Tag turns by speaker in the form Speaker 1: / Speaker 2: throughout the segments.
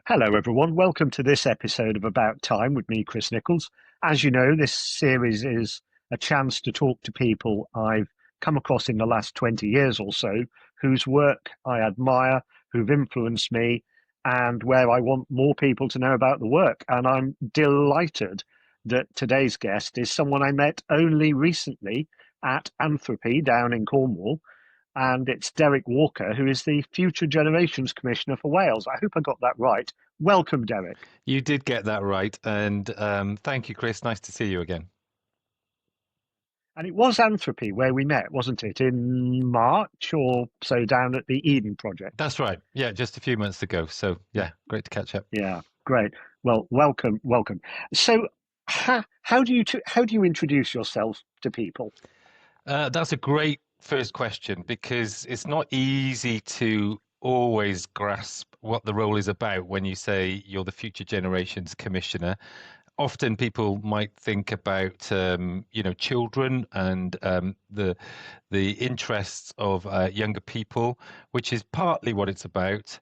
Speaker 1: Hello, everyone. Welcome to this episode of About Time with me, Chris Nichols. As you know, this series is a chance to talk to people I've come across in the last 20 years or so, whose work I admire, who've influenced me, and where I want more people to know about the work. And I'm delighted that today's guest is someone I met only recently at Anthropy down in Cornwall, and it's Derek Walker, who is the Future Generations Commissioner for Wales. I hope I got that right. Welcome, Derek.
Speaker 2: You did get that right. And thank you, Chris. Nice to see you again.
Speaker 1: And it was Anthropy where we met, wasn't it? In March or so down at the Eden Project.
Speaker 2: That's right. Yeah, just a few months ago. So, yeah, great to catch up.
Speaker 1: Yeah, great. Well, welcome, welcome. So, how do you introduce yourself to people?
Speaker 2: That's a great first question because it's not easy to always grasp what the role is about when you say you're the Future Generations Commissioner. Often people might think about children and the interests of younger people, which is partly what it's about.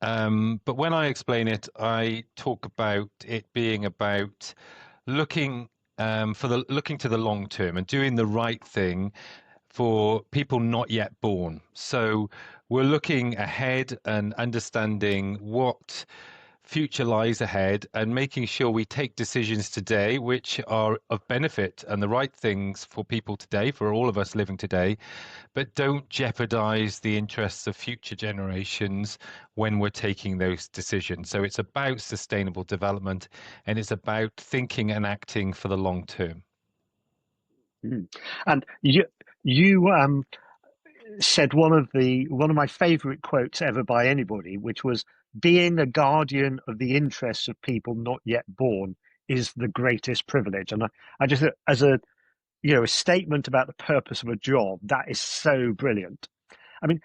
Speaker 2: But when I explain it, I talk about it being about looking looking to the long term and doing the right thing for people not yet born. So we're looking ahead and understanding what future lies ahead and making sure we take decisions today which are of benefit and the right things for people today, for all of us living today, but don't jeopardize the interests of future generations when we're taking those decisions. So it's about sustainable development and it's about thinking and acting for the long term.
Speaker 1: Mm. And you said one of my favorite quotes ever by anybody, which was being a guardian of the interests of people not yet born is the greatest privilege. And I just as a a statement about the purpose of a job, that is so brilliant. I mean,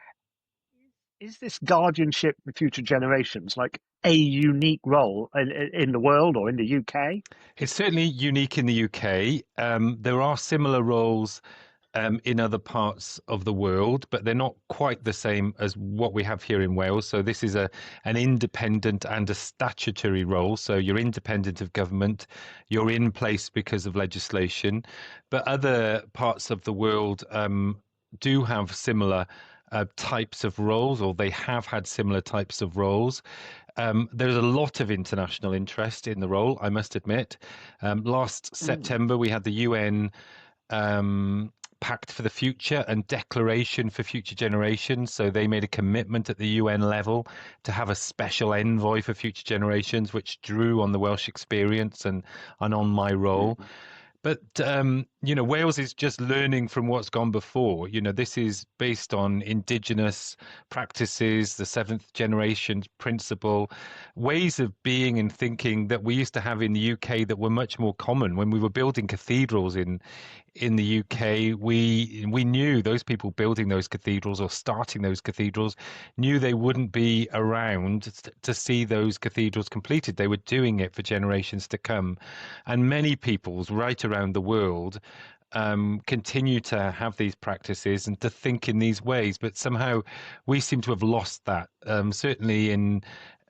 Speaker 1: is this guardianship for future generations like a unique role in the world or in the UK?
Speaker 2: It's certainly unique in the UK. There are similar roles in other parts of the world, but they're not quite the same as what we have here in Wales. So this is an independent and a statutory role. So you're independent of government, you're in place because of legislation, but other parts of the world do have similar types of roles, or they have had similar types of roles. There's a lot of international interest in the role, I must admit. Last
Speaker 1: Mm.
Speaker 2: September, we had the UN Pact for the Future and Declaration for Future Generations. So they made a commitment at the UN level to have a special envoy for future generations, which drew on the Welsh experience and on my role.
Speaker 1: Mm.
Speaker 2: But Wales is just learning from what's gone before. This is based on indigenous practices, the seventh generation principle, ways of being and thinking that we used to have in the UK that were much more common. When we were building cathedrals in the UK, we knew those people building those cathedrals or starting those cathedrals knew they wouldn't be around to see those cathedrals completed. They were doing it for generations to come. And many peoples right around the world continue to have these practices and to think in these ways, but somehow we seem to have lost that. Certainly in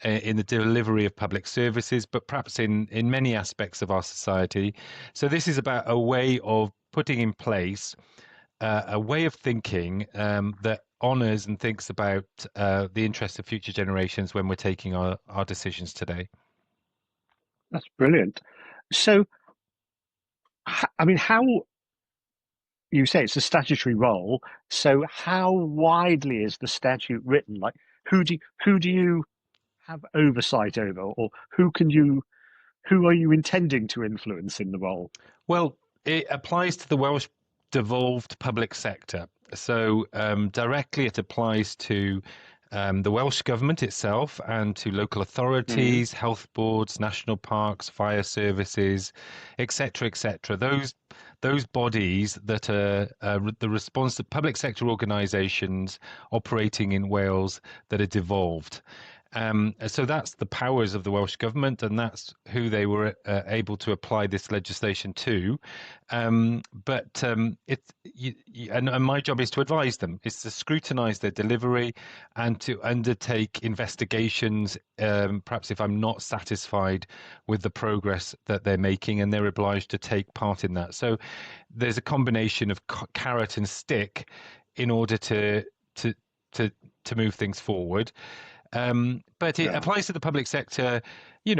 Speaker 2: the delivery of public services, but perhaps in many aspects of our society. So this is about a way of putting in place a way of thinking that honors and thinks about the interests of future generations when we're taking our decisions today.
Speaker 1: That's brilliant. So, I mean, how you say it's a statutory role. So, how widely is the statute written? Like, who do you have oversight over, or who are you intending to influence in the role?
Speaker 2: Well, it applies to the Welsh devolved public sector. So directly it applies to the Welsh government itself and to local
Speaker 1: Mm.
Speaker 2: authorities, health boards, national parks, fire services, etc., etc. Those bodies that are the responsive public sector organisations operating in Wales that are devolved. So that's the powers of the Welsh government, and that's who they were able to apply this legislation to. And my job is to advise them, is to scrutinise their delivery, and to undertake investigations. Perhaps if I'm not satisfied with the progress that they're making, and they're obliged to take part in that. So there's a combination of carrot and stick in order to to to move things forward. But it
Speaker 1: Yeah.
Speaker 2: applies to the public sector,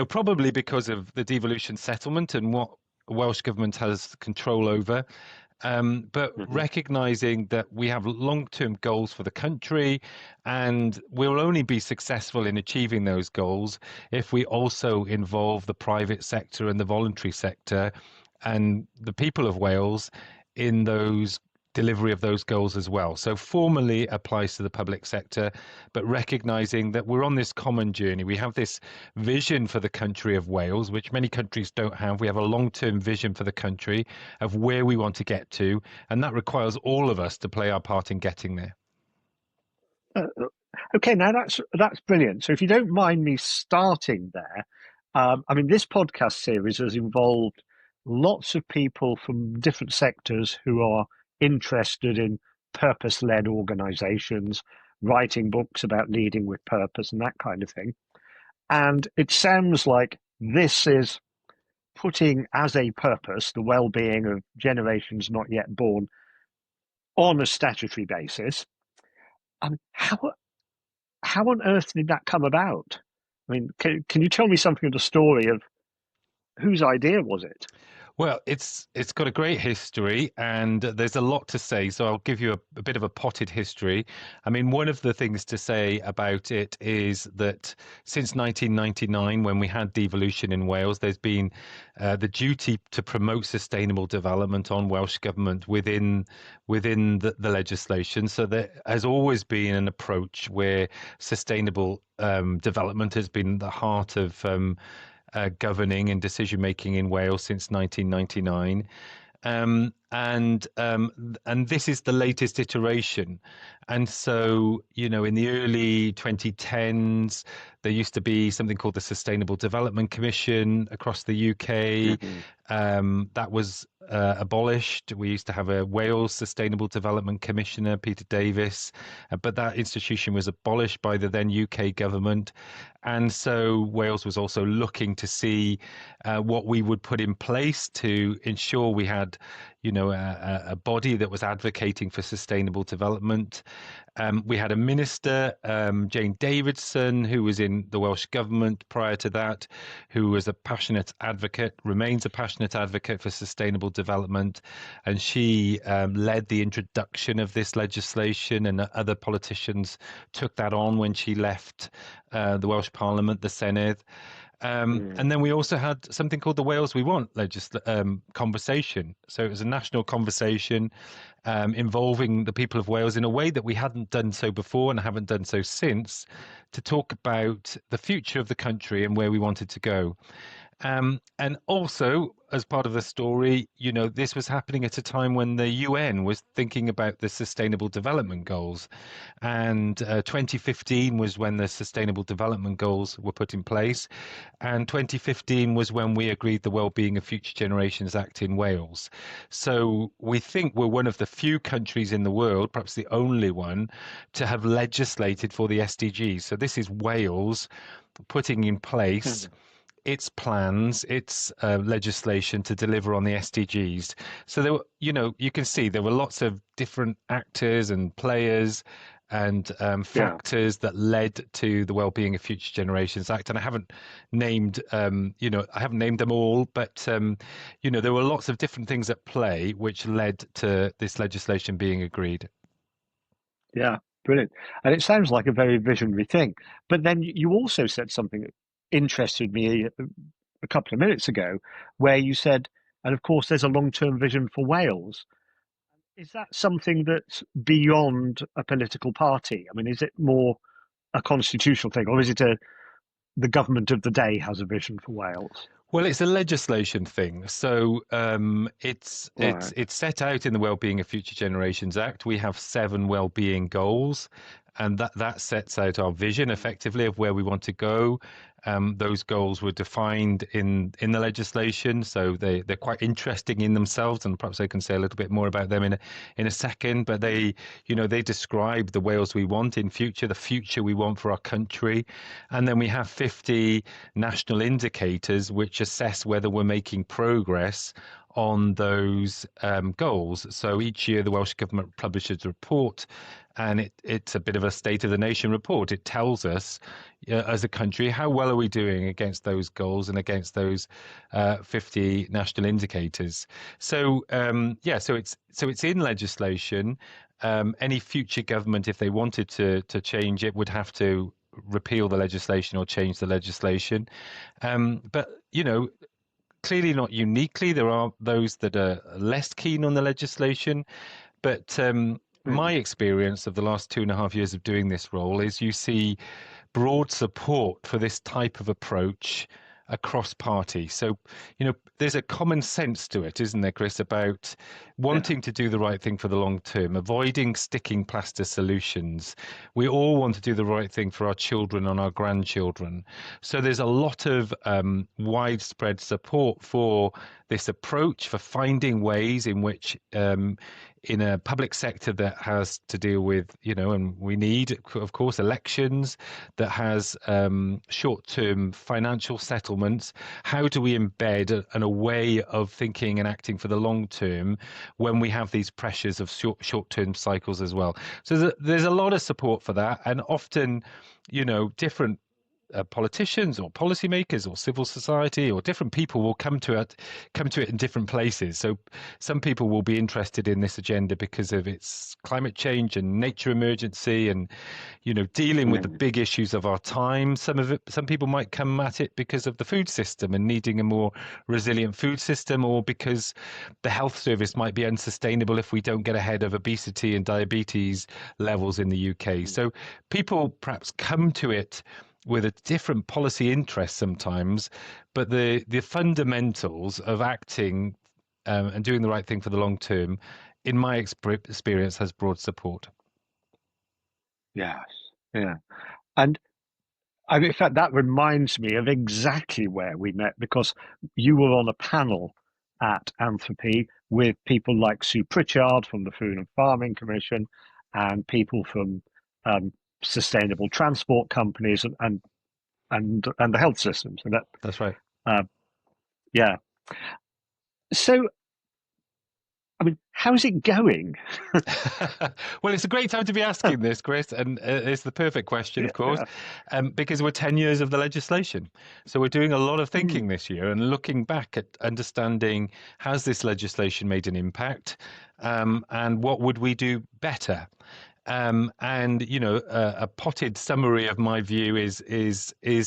Speaker 2: probably because of the devolution settlement and what Welsh government has control over. But
Speaker 1: Hmm.
Speaker 2: recognizing that we have long-term goals for the country, and we'll only be successful in achieving those goals if we also involve the private sector and the voluntary sector and the people of Wales in those delivery of those goals as well. So formally applies to the public sector, but recognizing that we're on this common journey. We have this vision for the country of Wales, which many countries don't have. We have a long-term vision for the country of where we want to get to, and that requires all of us to play our part in getting there.
Speaker 1: Uh, okay, now that's brilliant. So if you don't mind me starting there, I mean, this podcast series has involved lots of people from different sectors who are interested in purpose-led organizations, writing books about leading with purpose and that kind of thing. And it sounds like this is putting as a purpose the well-being of generations not yet born on a statutory basis. How on earth did that come about? I mean, can you tell me something of the story of whose idea was it?
Speaker 2: Well, it's got a great history, and there's a lot to say. So I'll give you a bit of a potted history. I mean, one of the things to say about it is that since 1999, when we had devolution in Wales, there's been the duty to promote sustainable development on Welsh government within the legislation. So there has always been an approach where sustainable development has been the heart of governing and decision making in Wales since 1999. And this is the latest iteration. And so, in the early 2010s, there used to be something called the Sustainable Development Commission across the UK.
Speaker 1: Mm-hmm.
Speaker 2: That was abolished. We used to have a Wales Sustainable Development Commissioner, Peter Davis, but that institution was abolished by the then UK government. And so Wales was also looking to see what we would put in place to ensure we had, a body that was advocating for sustainable development. We had a minister, Jane Davidson, who was in the Welsh government prior to that, who was a passionate advocate, remains a passionate advocate for sustainable development. And she led the introduction of this legislation, and other politicians took that on when she left the Welsh Parliament, the Senedd.
Speaker 1: Mm.
Speaker 2: And then we also had something called the Wales We Want conversation. So it was a national conversation involving the people of Wales in a way that we hadn't done so before and haven't done so since, to talk about the future of the country and where we wanted to go. And also, as part of the story, this was happening at a time when the UN was thinking about the Sustainable Development Goals. And 2015 was when the Sustainable Development Goals were put in place. And 2015 was when we agreed the Wellbeing of Future Generations Act in Wales. So we think we're one of the few countries in the world, perhaps the only one, to have legislated for the SDGs. So this is Wales putting in place its plans, its legislation to deliver on the SDGs. So there were, you can see there were lots of different actors and players and
Speaker 1: Yeah,
Speaker 2: factors that led to the Wellbeing of Future Generations Act. And I haven't named, I haven't named them all, but there were lots of different things at play which led to this legislation being agreed.
Speaker 1: yeah, brilliant. And it sounds like a very visionary thing. But then you also said something that interested me a couple of minutes ago, where you said, and of course, there's a long-term vision for Wales. Is that something that's beyond a political party? I mean, is it more a constitutional thing, or is it the government of the day has a vision for Wales?
Speaker 2: Well, it's a legislation thing. So it's
Speaker 1: Right.
Speaker 2: it's set out in the Wellbeing of Future Generations Act. We have 7 wellbeing goals, and that sets out our vision effectively of where we want to go. Those goals were defined in the legislation, so they're quite interesting in themselves, and perhaps I can say a little bit more about them in a second. But they describe the Wales we want in future, the future we want for our country, and then we have 50 national indicators which assess whether we're making progress on those goals. So each year the Welsh Government publishes a report, and it's a bit of a state of the nation report. It tells us, as a country, how well are we doing against those goals and against those 50 national indicators. So so it's in legislation. Any future government, if they wanted to change it, would have to repeal the legislation or change the legislation. But clearly not uniquely. There are those that are less keen on the legislation, but my
Speaker 1: Mm.
Speaker 2: experience of the last 2.5 years of doing this role is you see broad support for this type of approach across party. So, there's a common sense to it, isn't there, Chris, about
Speaker 1: Yeah.
Speaker 2: wanting to do the right thing for the long term, avoiding sticking plaster solutions. We all want to do the right thing for our children and our grandchildren. So there's a lot of widespread support for this approach, for finding ways in which in a public sector that has to deal with, and we need, of course, elections, that has short-term financial settlements. How do we embed a way of thinking and acting for the long term when we have these pressures of short-term cycles as well? So there's a lot of support for that, and often, different politicians or policymakers or civil society or different people will come to it in different places. So some people will be interested in this agenda because of its climate change and nature emergency and dealing with the
Speaker 1: Mm.
Speaker 2: big issues of our time. Some people might come at it because of the food system and needing a more resilient food system, or because the health service might be unsustainable if we don't get ahead of obesity and diabetes levels in the UK.
Speaker 1: Mm.
Speaker 2: So people perhaps come to it with a different policy interest sometimes, but the fundamentals of acting and doing the right thing for the long term, in my experience, has broad support.
Speaker 1: Yes. Yeah. And in fact, that reminds me of exactly where we met because you were on a panel at Anthropy with people like Sue Pritchard from the Food and Farming Commission and people from um, sustainable transport companies and the health systems. And that,
Speaker 2: That's right.
Speaker 1: uh, yeah. So, I mean, how's it going?
Speaker 2: Well, it's a great time to be asking this, Chris, and it's the perfect question, of course,
Speaker 1: Yeah.
Speaker 2: because we're 10 years of the legislation. So we're doing a lot of
Speaker 1: Mm.
Speaker 2: thinking this year and looking back at understanding, has this legislation made an impact, and what would we do better? And a potted summary of my view is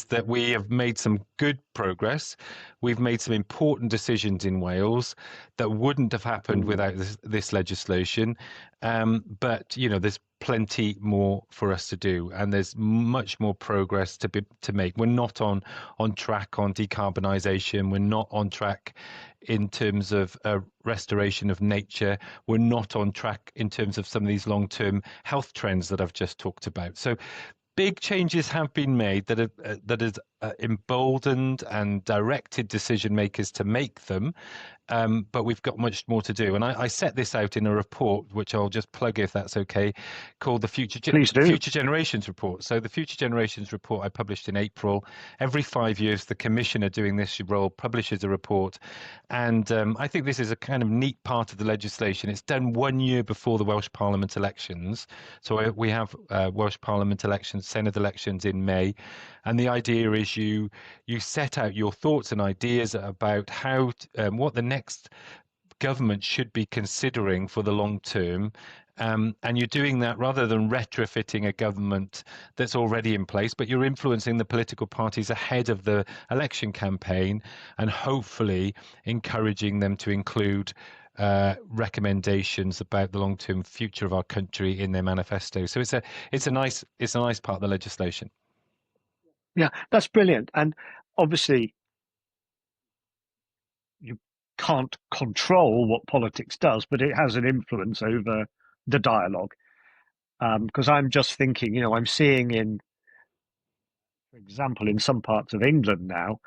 Speaker 2: that we have made some good progress. We've made some important decisions in Wales that wouldn't have happened
Speaker 1: Mm.
Speaker 2: without this legislation. But there's plenty more for us to do, and there's much more progress to make. We're not on track on decarbonisation. We're not on track in terms of restoration of nature. We're not on track in terms of some of these long-term health trends that I've just talked about. So big changes have been made that has emboldened and directed decision makers to make them, but we've got much more to do. And I set this out in a report, which I'll just plug if that's okay, called the
Speaker 1: Please do.
Speaker 2: Future Generations Report. So the Future Generations Report I published in April. Every 5 years, the commissioner doing this role publishes a report, and I think this is a kind of neat part of the legislation. It's done 1 year before the Welsh Parliament elections. So we have Welsh Parliament elections, Senedd elections in May, and the idea is you set out your thoughts and ideas about what the next government should be considering for the long term. And you're doing that rather than retrofitting a government that's already in place, but you're influencing the political parties ahead of the election campaign and hopefully encouraging them to include recommendations about the long-term future of our country in their manifesto. So it's a nice part of the legislation.
Speaker 1: Yeah, that's brilliant. And obviously, you can't control what politics does, but it has an influence over the dialogue. Because I'm just thinking, I'm seeing for example, in some parts of England now,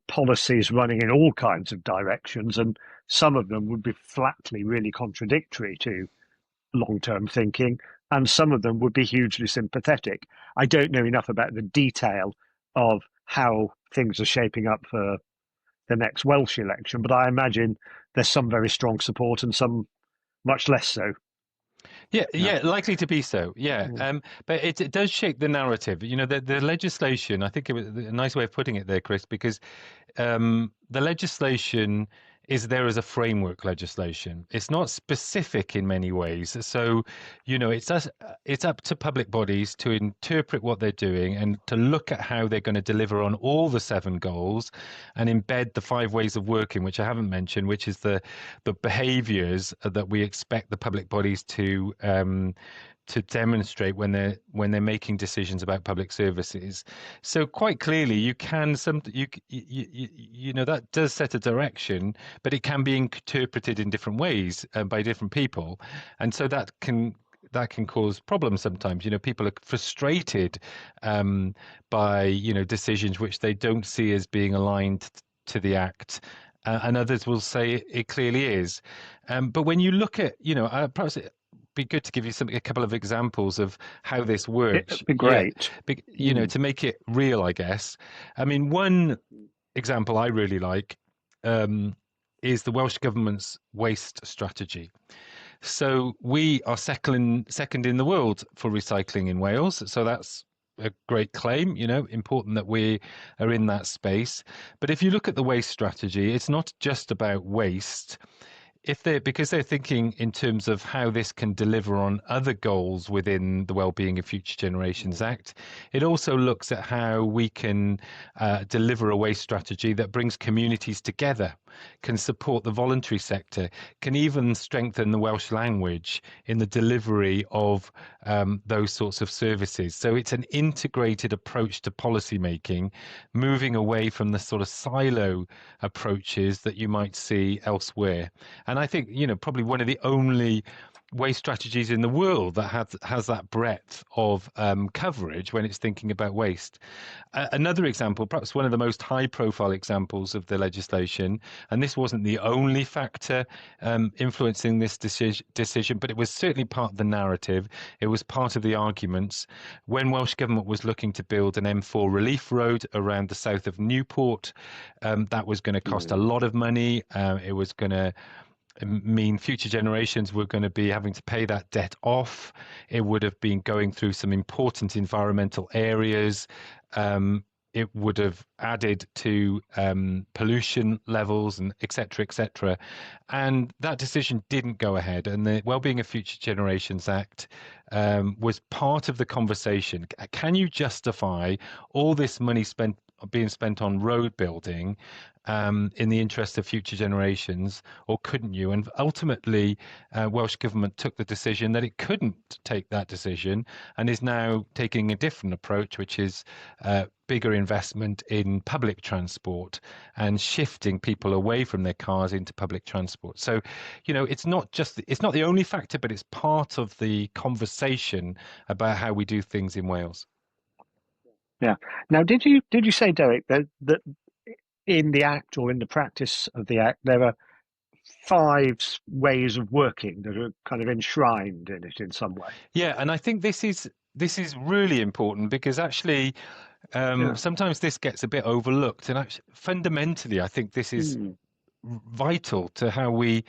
Speaker 1: policies running in all kinds of directions, and some of them would be flatly really contradictory to long-term thinking, and some of them would be hugely sympathetic. I don't know enough about the detail of how things are shaping up for the next Welsh election, but I imagine there's some very strong support and some much less so.
Speaker 2: Yeah,
Speaker 1: Yeah.
Speaker 2: yeah, likely to be so. Yeah,
Speaker 1: Mm.
Speaker 2: but it does shape the narrative. You know, the legislation. I think it was a nice way of putting it there, Chris, because the legislation is there as a framework legislation. It's not specific in many ways. So, it's up to public bodies to interpret what they're doing and to look at how they're going to deliver on all the seven goals and embed the five ways of working, which I haven't mentioned, which is the behaviors that we expect the public bodies to demonstrate when they're making decisions about public services. So quite clearly, you can some you know that does set a direction, but it can be interpreted in different ways by different people, and so that can cause problems sometimes. You know, people are frustrated um, by decisions which they don't see as being aligned to the act. And others will say it clearly is. But when you look at, perhaps be good to give you a couple of examples of how this works.
Speaker 1: It'd be
Speaker 2: Yeah,
Speaker 1: great.
Speaker 2: to make it real, I guess. I mean, one example I really like um, is the Welsh government's waste strategy. So we are second in the world for recycling in Wales. So that's a great claim, important that we are in that space. But if you look at the waste strategy, it's not just about waste if they're because they're thinking in terms of how this can deliver on other goals within the Wellbeing of Future Generations Act, it also looks at how we can deliver a waste strategy that brings communities together, can support the voluntary sector, can even strengthen the Welsh language in the delivery of those sorts of services. So it's an integrated approach to policy making, moving away from the sort of silo approaches that you might see elsewhere. And I think, probably one of the only waste strategies in the world that has that breadth of coverage when it's thinking about waste. Another example, perhaps one of the most high-profile examples of the legislation, and this wasn't the only factor influencing this decision, but it was certainly part of the narrative. It was part of the arguments when Welsh Government was looking to build an M4 relief road around the south of Newport. That was going to cost a
Speaker 1: Mm.
Speaker 2: lot of money. It was going to mean future generations were going to be having to pay that debt off. It would have been going through some important environmental areas. It would have added to pollution levels and et cetera, et cetera. And that decision didn't go ahead. And the Wellbeing of Future Generations Act was part of the conversation. Can you justify all this money being spent on road building in the interest of future generations, or couldn't you? And ultimately, Welsh Government took the decision that it couldn't take that decision and is now taking a different approach, which is bigger investment in public transport and shifting people away from their cars into public transport. So, it's not the only factor, but it's part of the conversation about how we do things in Wales.
Speaker 1: Yeah. Now, did you say, Derek, that in the act or in the practice of the act there are five ways of working that are kind of enshrined in it in some way?
Speaker 2: Yeah, and I think this is really important because actually
Speaker 1: Yeah.
Speaker 2: sometimes this gets a bit overlooked, and actually, fundamentally, I think this is
Speaker 1: Mm.
Speaker 2: vital to how we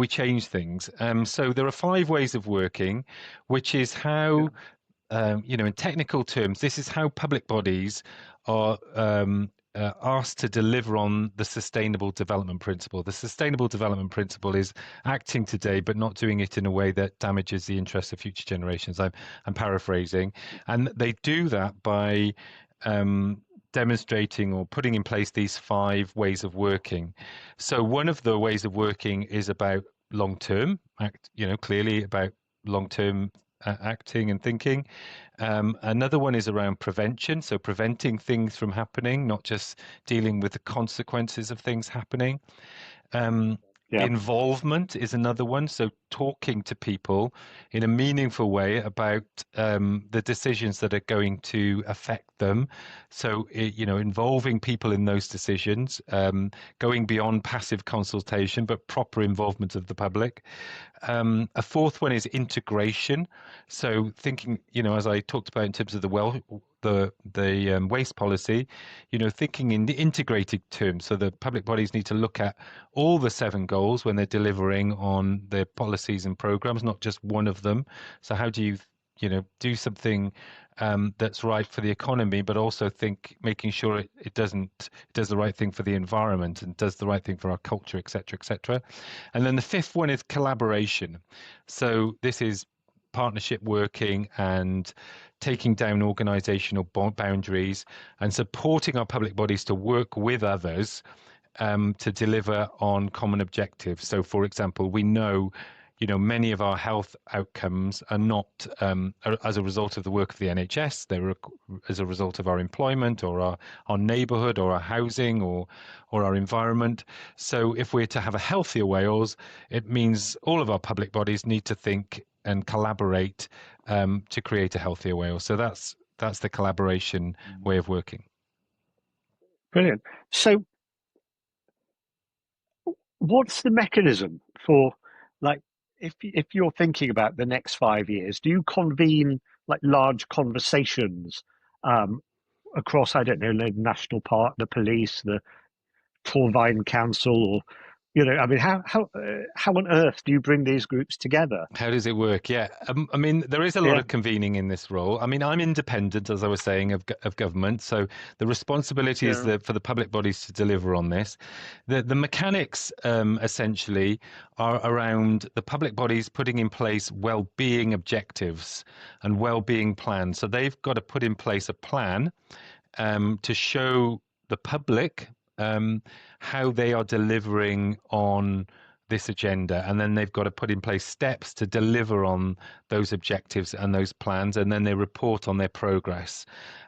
Speaker 2: change things. So there are five ways of working, which is
Speaker 1: Yeah.
Speaker 2: how in technical terms, this is how public bodies are asked to deliver on the Sustainable Development Principle. The Sustainable Development Principle is acting today, but not doing it in a way that damages the interests of future generations. I'm paraphrasing, and they do that by um, demonstrating or putting in place these five ways of working. So one of the ways of working is about long term, clearly about long term acting and thinking. Another one is around prevention, so preventing things from happening, not just dealing with the consequences of things happening.
Speaker 1: Yeah.
Speaker 2: Involvement is another one. So talking to people in a meaningful way about the decisions that are going to affect them. So, involving people in those decisions, going beyond passive consultation, but proper involvement of the public. A fourth one is integration. So thinking, as I talked about in terms of the waste policy, thinking in the integrated terms. So the public bodies need to look at all the seven goals when they're delivering on their policies and programs, not just one of them. So how do you, do something that's right for the economy, but also making sure it does the right thing for the environment and does the right thing for our culture, et cetera, et cetera. And then the fifth one is collaboration. So this is partnership working and taking down organizational boundaries and supporting our public bodies to work with others to deliver on common objectives. So, for example, we know, many of our health outcomes are not as a result of the work of the NHS. They're as a result of our employment or our neighbourhood or our housing or our environment. So, if we're to have a healthier Wales, it means all of our public bodies need to think and collaborate to create a healthier Wales. So that's the collaboration way of working.
Speaker 1: Brilliant. So, what's the mechanism for, like, if you're thinking about the next 5 years, do you convene like large conversations um, across, I don't know, the national park, the police, the Torvine Council, or I mean, how on earth do you bring these groups together?
Speaker 2: How does it work? Yeah, I mean, there is a lot
Speaker 1: Yeah,
Speaker 2: of convening in this role. I mean, I'm independent, as I was saying, of government, so the responsibility is
Speaker 1: yeah,
Speaker 2: for the public bodies to deliver on this. The mechanics essentially are around the public bodies putting in place well-being objectives and well-being plans. So they've got to put in place a plan to show the public um, how they are delivering on this agenda. And then they've got to put in place steps to deliver on those objectives and those plans. And then they report on their progress.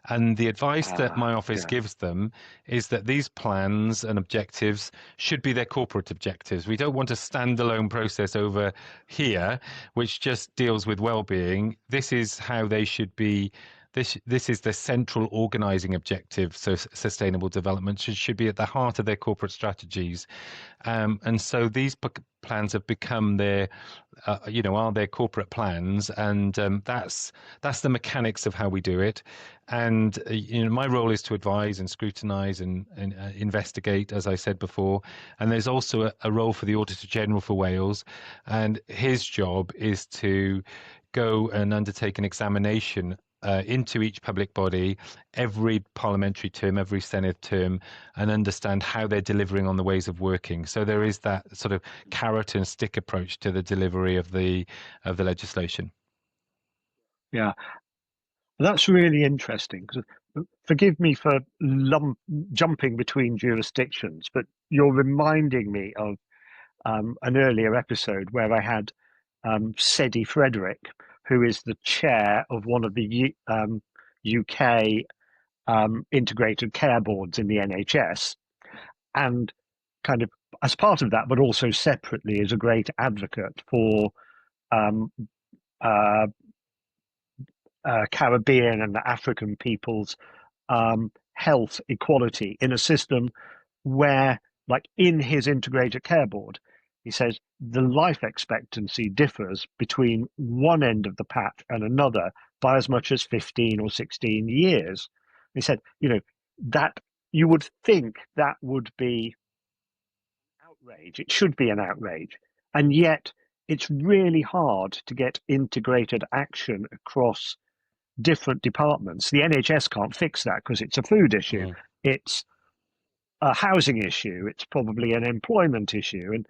Speaker 2: And the advice that my office
Speaker 1: yeah,
Speaker 2: gives them is that these plans and objectives should be their corporate objectives. We don't want a standalone process over here, which just deals with well-being. This is how they should be. This is the central organizing objective. So sustainable development should be at the heart of their corporate strategies. And so these plans have become are their corporate plans, and that's the mechanics of how we do it. And my role is to advise and scrutinise and investigate, as I said before. And there's also a role for the Auditor General for Wales, and his job is to go and undertake an examination into each public body every parliamentary term, every Senedd term, and understand how they're delivering on the ways of working. So there is that sort of carrot and stick approach to the delivery of the legislation.
Speaker 1: yeah. That's really interesting. 'Cause, forgive me for jumping between jurisdictions, but you're reminding me of an earlier episode where I had Sedi Frederick, who is the chair of one of the UK integrated care boards in the NHS, and kind of as part of that, but also separately, is a great advocate for um, uh, Caribbean and African peoples' health equality in a system where, like in his integrated care board, he says the life expectancy differs between one end of the patch and another by as much as 15 or 16 years. He said, that you would think that would be outrage. It should be an outrage. And yet it's really hard to get integrated action across different departments. The NHS can't fix that because it's a food issue.
Speaker 2: Mm.
Speaker 1: It's a housing issue. It's probably an employment issue, and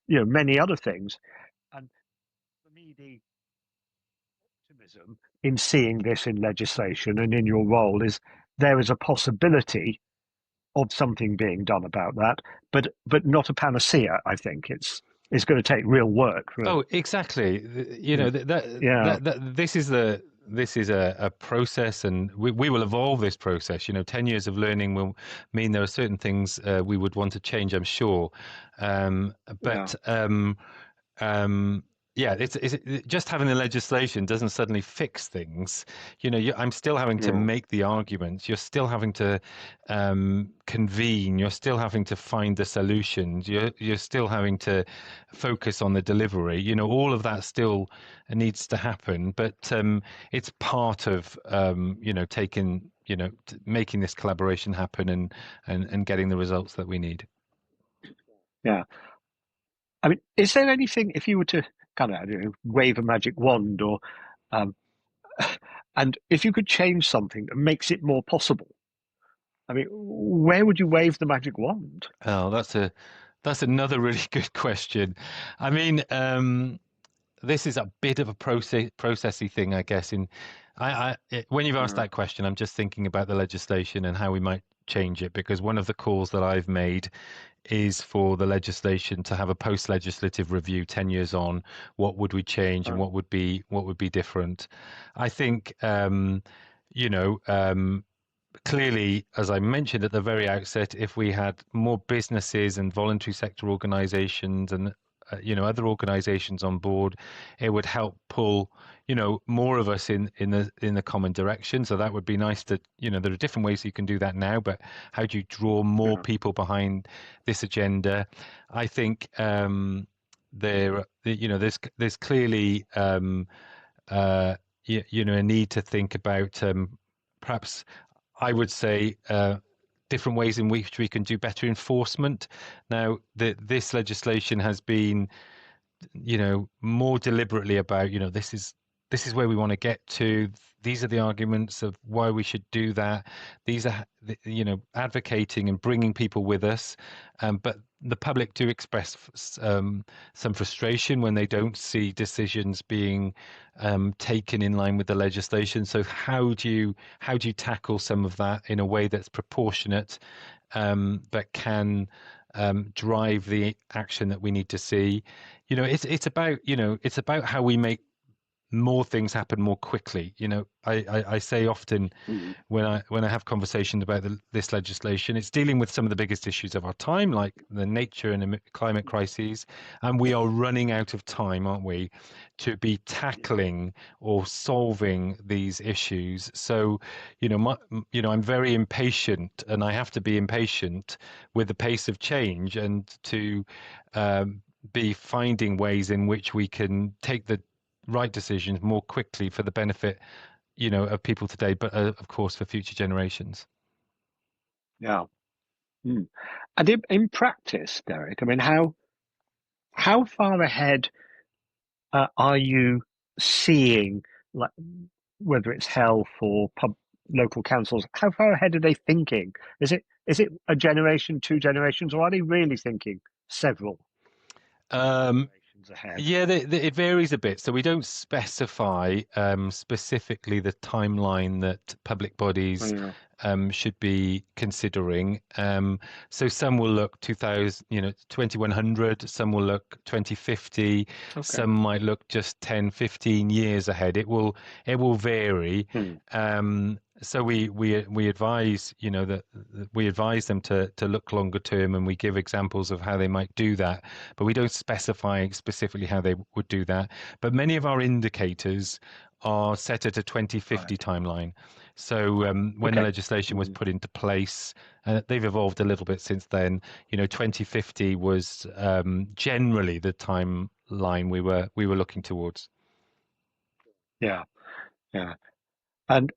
Speaker 1: many other things. And for me, the optimism in seeing this in legislation and in your role is there is a possibility of something being done about that, but not a panacea. I think it's going to take real work.
Speaker 2: Oh, exactly.
Speaker 1: Yeah,
Speaker 2: That
Speaker 1: yeah,
Speaker 2: this is this is a process, and we will evolve this process. 10 years of learning will mean there are certain things we would want to change, I'm sure. Um,
Speaker 1: Yeah,
Speaker 2: but um, yeah, just having the legislation doesn't suddenly fix things. I'm still having to
Speaker 1: yeah,
Speaker 2: make the arguments. You're still having to convene. You're still having to find the solutions. You're still having to focus on the delivery. All of that still needs to happen, but it's part of taking making this collaboration happen and getting the results that we need.
Speaker 1: yeah. I mean, is there anything, if you were to kind of, I don't know, wave a magic wand, or um, and if you could change something that makes it more possible, I mean, where would you wave the magic wand?
Speaker 2: Oh, that's another really good question. I mean, this is a bit of a processy thing, I guess. When you've asked
Speaker 1: Uh,
Speaker 2: that question, I'm just thinking about the legislation and how we might change it, because one of the calls that I've made is for the legislation to have a post-legislative review 10 years on. What would we change and
Speaker 1: uh,
Speaker 2: what would be different? I think you know clearly, as I mentioned at the very outset, if we had more businesses and voluntary sector organizations and other organizations on board, it would help pull more of us in the common direction. So that would be nice. That there are different ways you can do that now, but how do you draw more
Speaker 1: yeah,
Speaker 2: people behind this agenda? I think there's clearly a need to think about perhaps I would say different ways in which we can do better enforcement. Now, this legislation has been more deliberately about this is where we want to get to. These are the arguments of why we should do that. These are advocating and bringing people with us, but the public do express some frustration when they don't see decisions being taken in line with the legislation. So how do you tackle some of that in a way that's proportionate, but can drive the action that we need to see? It's about how we make more things happen more quickly. I say often
Speaker 1: mm,
Speaker 2: when I have conversations about this legislation, it's dealing with some of the biggest issues of our time, like the nature and climate crises, and we are running out of time, aren't we, to be
Speaker 1: yeah,
Speaker 2: tackling or solving these issues. So, I'm very impatient, and I have to be impatient with the pace of change and to um, be finding ways in which we can take the right decisions more quickly for the benefit of people today, but of course for future generations.
Speaker 1: yeah. Mm. And in practice, Derek, I mean, how far ahead are you seeing, like, whether it's health or local councils? How far ahead are they thinking? Is it a generation, 2 generations, or are they really thinking several
Speaker 2: Um,
Speaker 1: generations ahead?
Speaker 2: Yeah, it varies a bit. So we don't specify specifically the timeline that public
Speaker 1: Oh,
Speaker 2: bodies
Speaker 1: yeah.
Speaker 2: should be considering. So some will look 2000, 2100, some will look 2050,
Speaker 1: Okay.
Speaker 2: some might look just 10, 15 years ahead. It will vary.
Speaker 1: Hmm.
Speaker 2: So we advise, that we advise them to look longer term, and we give examples of how they might do that, but we don't specify specifically how they would do that. But many of our indicators are set at a 2050
Speaker 1: Right.
Speaker 2: timeline. So when the
Speaker 1: Okay.
Speaker 2: legislation was
Speaker 1: Hmm.
Speaker 2: put into place, they've evolved a little bit since then. 2050 was generally the timeline we were looking towards.
Speaker 1: Yeah. Yeah. And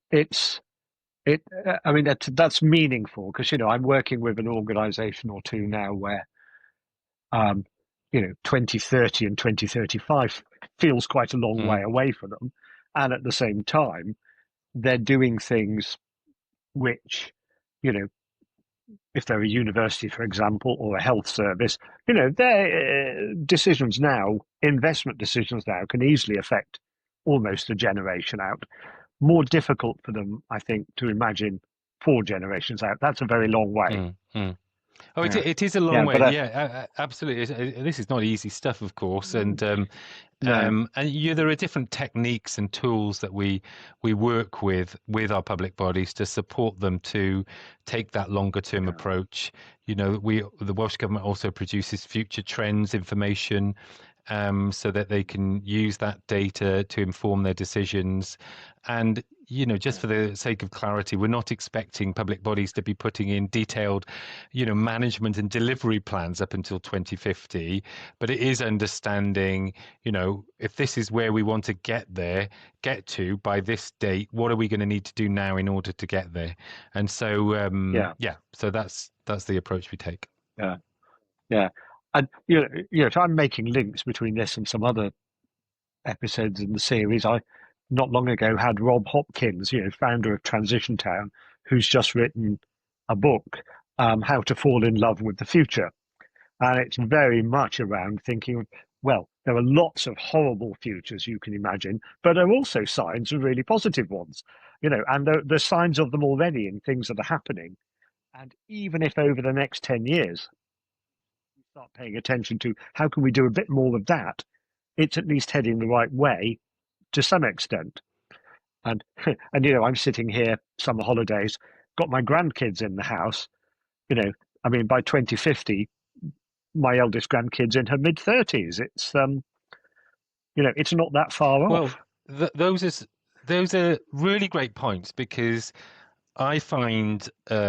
Speaker 1: I mean, that's meaningful because, I'm working with an organization or two now where, um, 2030 and 2035 feels quite a long
Speaker 2: Mm,
Speaker 1: way away for them. And at the same time, they're doing things which, you know, if they're a university, for example, or a health service, their decisions now, investment decisions now, can easily affect almost a generation out. More difficult for them, I think, to imagine 4 generations out. That's a very long way.
Speaker 2: mm, mm. Oh,
Speaker 1: Yeah,
Speaker 2: it is a long
Speaker 1: yeah,
Speaker 2: way.
Speaker 1: but
Speaker 2: Yeah, absolutely. This is not easy stuff, of course,
Speaker 1: no,
Speaker 2: and there are different techniques and tools that we work with our public bodies to support them to take that longer term
Speaker 1: yeah,
Speaker 2: approach. The Welsh government also produces future trends information, so that they can use that data to inform their decisions. And just
Speaker 1: yeah,
Speaker 2: for the sake of clarity, we're not expecting public bodies to be putting in detailed, management and delivery plans up until 2050, but it is understanding, if this is where we want to get to by this date, what are we going to need to do now in order to get there? And so,
Speaker 1: yeah,
Speaker 2: yeah, so that's the approach we take.
Speaker 1: yeah, yeah. And if I'm making links between this and some other episodes in the series, I not long ago had Rob Hopkins, founder of Transition Town, who's just written a book, How to Fall in Love with the Future. And it's very much around thinking, well, there are lots of horrible futures you can imagine, but there are also signs of really positive ones, and there's signs of them already in things that are happening. And even if over the next 10 years we start paying attention to how can we do a bit more of that, it's at least heading the right way to some extent. And I'm sitting here summer holidays, got my grandkids in the house. You know, I mean, by 2050, my eldest grandkid's in her mid 30s. It's not that far
Speaker 2: Well,
Speaker 1: off.
Speaker 2: th those are really great points because I find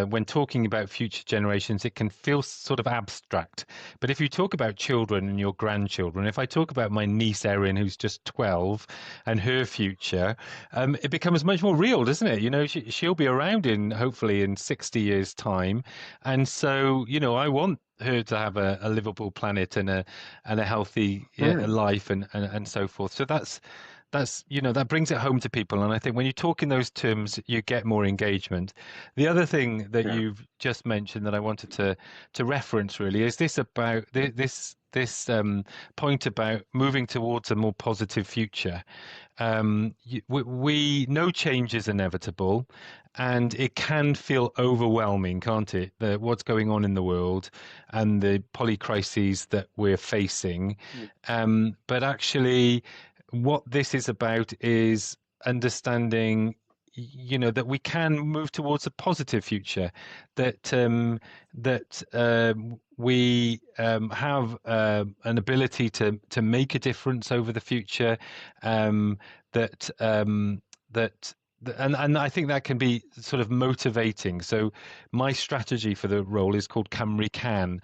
Speaker 2: when talking about future generations, it can feel sort of abstract. But if you talk about children and your grandchildren, if I talk about my niece Erin, who's just 12, and her future, it becomes much more real, doesn't it? She'll be around in hopefully in 60 years' time. And so, I want her to have a livable planet and a healthy
Speaker 1: Yeah,
Speaker 2: life and so forth. So that brings it home to people. And I think when you talk in those terms, you get more engagement. The other thing that
Speaker 1: yeah,
Speaker 2: you've just mentioned that I wanted to reference really is this about this point about moving towards a more positive future. We know change is inevitable, and it can feel overwhelming, can't it? What's going on in the world and the polycrises that we're facing.
Speaker 1: mm,
Speaker 2: But actually, what this is about is understanding, that we can move towards a positive future, that we have an ability to make a difference over the future, um, that that. And I think that can be sort of motivating. So my strategy for the role is called Cymru Can,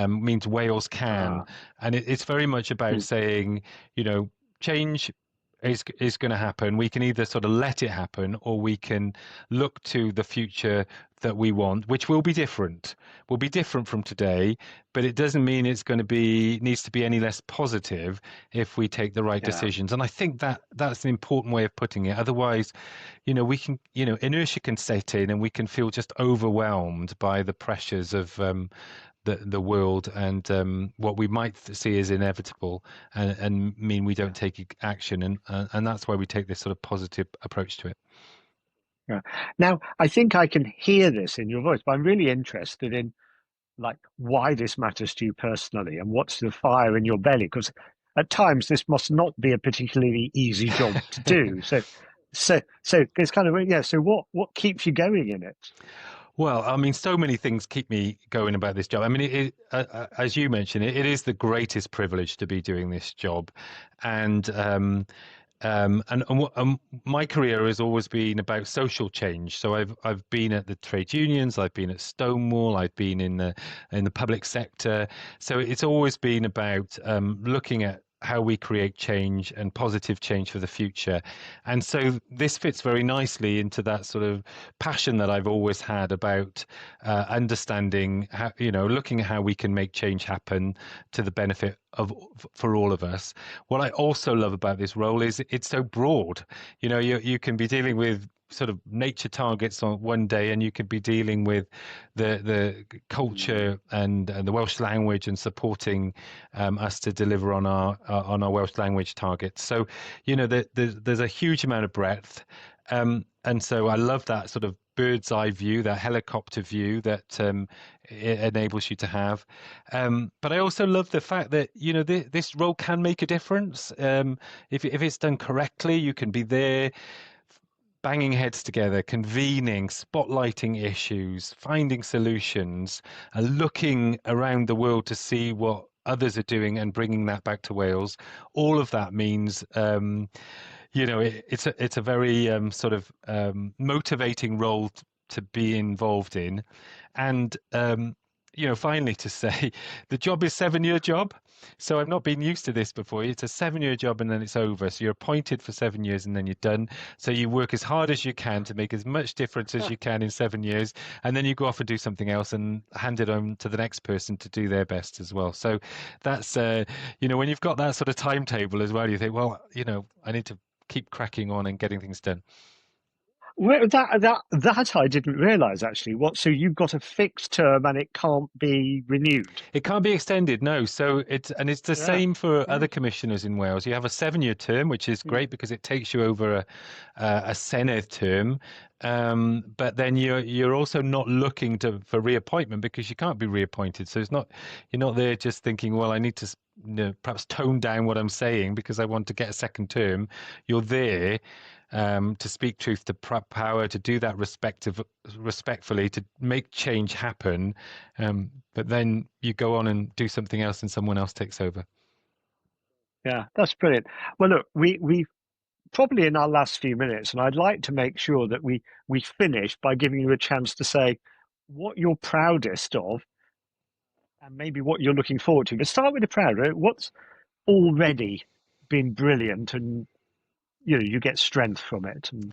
Speaker 2: means Wales can,
Speaker 1: uh,
Speaker 2: and it's very much about
Speaker 1: mm,
Speaker 2: saying, change is going to happen. We can either sort of let it happen, or we can look to the future that we want, which will be different. Will be different from today, but it doesn't mean it's going to be needs to be any less positive if we take the right
Speaker 1: yeah,
Speaker 2: decisions. And I think that's an important way of putting it. Otherwise, we can, inertia can set in, and we can feel just overwhelmed by the pressures of the world and what we might see as inevitable, and mean we don't
Speaker 1: yeah,
Speaker 2: take action, and that's why we take this sort of positive approach to it.
Speaker 1: yeah. Now, I think I can hear this in your voice, but I'm really interested in like why this matters to you personally and what's the fire in your belly, because at times this must not be a particularly easy job to do. So it's kind of, yeah. So what keeps you going in it?
Speaker 2: Well, I mean, so many things keep me going about this job. I mean, as you mentioned, it is the greatest privilege to be doing this job, and my career has always been about social change. So I've been at the trade unions, I've been at Stonewall, I've been in the public sector. So it's always been about looking at how we create change and positive change for the future. And so this fits very nicely into that sort of passion that I've always had about understanding how, looking at how we can make change happen to the benefit of for all of us. What I also love about this role is it's so broad. You can be dealing with sort of nature targets on one day, and you could be dealing with the
Speaker 1: Mm,
Speaker 2: culture and the Welsh language and supporting us to deliver on our Welsh language targets. So, there's a huge amount of breadth. and so I love that sort of bird's eye view, that helicopter view that it enables you to have. But I also love the fact that, this role can make a difference. If it's done correctly, you can be there banging heads together, convening, spotlighting issues, finding solutions, and looking around the world to see what others are doing and bringing that back to Wales. All of that means it's a very sort of motivating role to be involved in, and finally to say, the job is 7-year job. So I've not been used to this before. It's a 7-year job and then it's over. So you're appointed for 7 years and then you're done. So you work as hard as you can to make as much difference as you can in 7 years, and then you go off and do something else and hand it on to the next person to do their best as well. So that's when you've got that sort of timetable as well, you think, well, I need to keep cracking on and getting things done.
Speaker 1: Well, that I didn't realise actually. What? So you've got a fixed term and it can't be renewed.
Speaker 2: It can't be extended, no. So it's the
Speaker 1: Yeah.
Speaker 2: same for other
Speaker 1: Right.
Speaker 2: commissioners in Wales. You have a 7-year term, which is
Speaker 1: Mm.
Speaker 2: great because it takes you over a Senedd term. But then you're also not looking for reappointment because you can't be reappointed. So you're not there just thinking, well, I need to perhaps tone down what I'm saying because I want to get a second term. You're there to speak truth to power, to do that respectfully, to make change happen. But then you go on and do something else, and someone else takes over.
Speaker 1: Yeah, that's brilliant. Well, look, we probably in our last few minutes, and I'd like to make sure that we finish by giving you a chance to say what you're proudest of and maybe what you're looking forward to. But start with the proud. Right? What's already been brilliant, and you get strength from it. And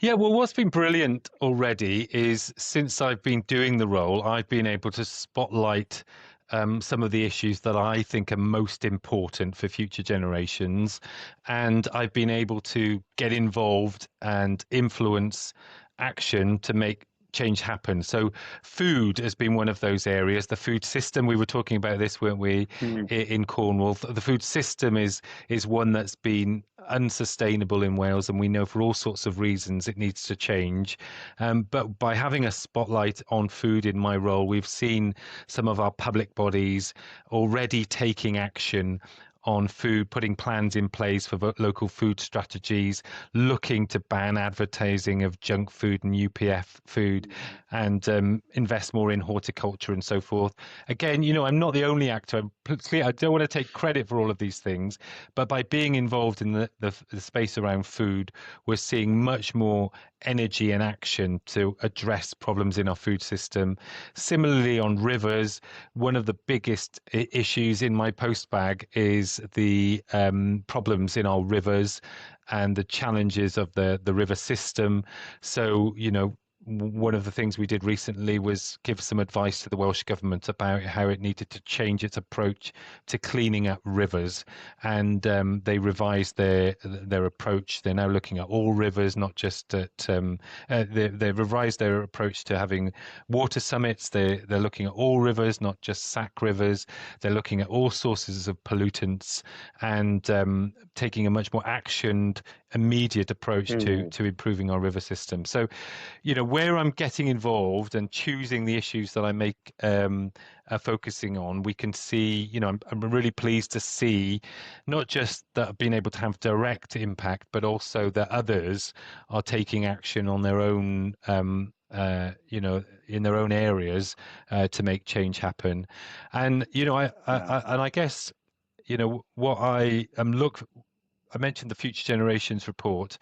Speaker 2: Yeah, well, what's been brilliant already is since I've been doing the role, I've been able to spotlight some of the issues that I think are most important for future generations. And I've been able to get involved and influence action to make change happen. So food has been one of those areas. The food system, we were talking about this, weren't we,
Speaker 1: mm,
Speaker 2: in Cornwall? The food system is one that's been unsustainable in Wales, and we know for all sorts of reasons it needs to change. But by having a spotlight on food in my role, we've seen some of our public bodies already taking action on food, putting plans in place for local food strategies, looking to ban advertising of junk food and UPF food, and invest more in horticulture and so forth. Again, I'm not the only actor. I don't want to take credit for all of these things, but by being involved in the space around food, we're seeing much more energy and action to address problems in our food system. Similarly, on rivers, one of the biggest issues in my post bag is the problems in our rivers and the challenges of the river system. So, one of the things we did recently was give some advice to the Welsh government about how it needed to change its approach to cleaning up rivers, and they revised their approach. They're now looking at all rivers, not just at. They revised their approach to having water summits. They're looking at all rivers, not just SAC rivers. They're looking at all sources of pollutants and taking a much more actioned, immediate approach to
Speaker 1: mm,
Speaker 2: improving our river system. So, where I'm getting involved and choosing the issues that I make focusing on, we can see, I'm really pleased to see not just that I've been able to have direct impact, but also that others are taking action on their own, in their own areas to make change happen. And,
Speaker 1: yeah.
Speaker 2: and I guess, what I mentioned the Future Generations report.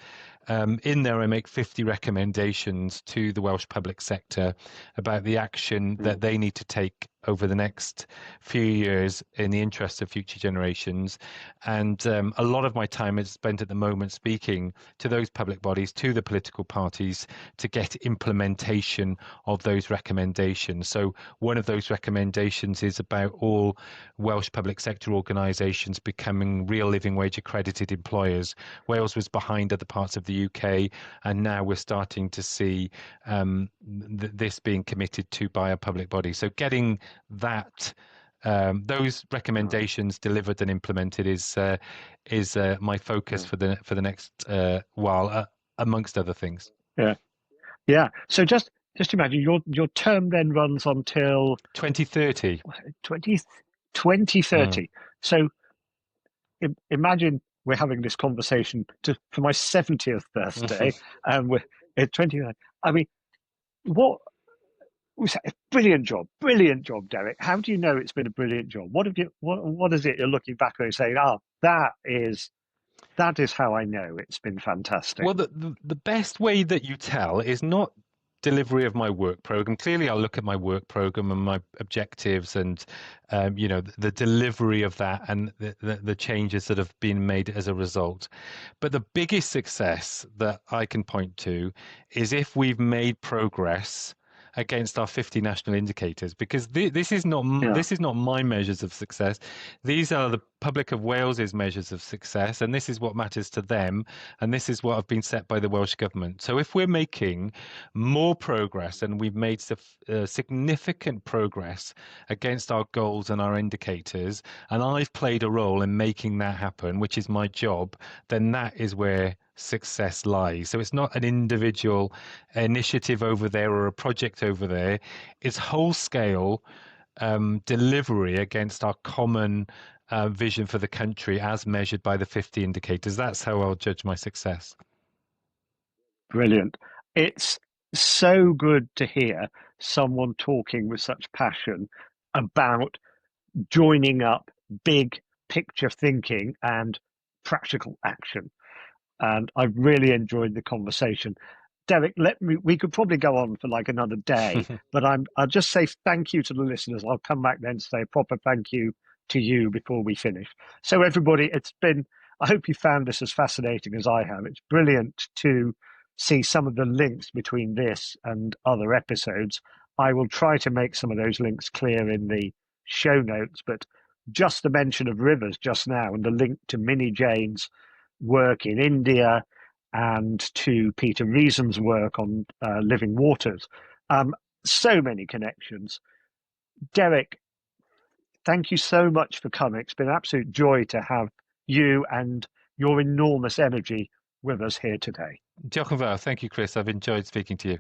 Speaker 2: In there, I make 50 recommendations to the Welsh public sector about the action that
Speaker 1: Mm,
Speaker 2: they need to take over the next few years in the interest of future generations. And a lot of my time is spent at the moment speaking to those public bodies, to the political parties, to get implementation of those recommendations. So one of those recommendations is about all Welsh public sector organisations becoming real living wage accredited employers. Wales was behind other parts of the UK, and now we're starting to see this being committed to by a public body. So getting that those
Speaker 1: yeah.
Speaker 2: recommendations delivered and implemented is my focus
Speaker 1: Yeah.
Speaker 2: for the next while. amongst other things.
Speaker 1: Yeah. Yeah. So just imagine your term then runs until
Speaker 2: 2030.
Speaker 1: 20 2030. So imagine we're having this conversation for my 70th birthday, and we're at 29. I mean, what was that? Brilliant job, Derek. How do you know it's been a brilliant job? What is it you're looking back and saying, oh, that is how I know it's been fantastic.
Speaker 2: Well, the best way that you tell is not delivery of my work program. Clearly, I'll look at my work program and my objectives and, the delivery of that and the changes that have been made as a result. But the biggest success that I can point to is if we've made progress against our 50 national indicators, because
Speaker 1: Yeah,
Speaker 2: this is not my measures of success. These are the Public of Wales's measures of success, and this is what matters to them, and this is what have been set by the Welsh government. So if we're making more progress, and we've made significant progress against our goals and our indicators, and I've played a role in making that happen, which is my job, then that is where success lies. So it's not an individual initiative over there or a project over there. It's whole scale delivery against our common vision for the country as measured by the 50 indicators. That's how I'll judge my success.
Speaker 1: brilliant. It's so good to hear someone talking with such passion about joining up big picture thinking and practical action. And I've really enjoyed the conversation. Derek, we could probably go on for like another day, but I'll just say thank you to the listeners. I'll come back then to say a proper thank you to you before we finish. So everybody, I hope you found this as fascinating as I have. It's brilliant to see some of the links between this and other episodes. I will try to make some of those links clear in the show notes, but just the mention of rivers just now and the link to Minnie Jane's work in India and to Peter Reason's work on living waters. Um, so many connections. Derek, thank you so much for coming. It's been an absolute joy to have you and your enormous energy with us here today.
Speaker 2: Diolch yn fawr. Thank you, Chris. I've enjoyed speaking to you.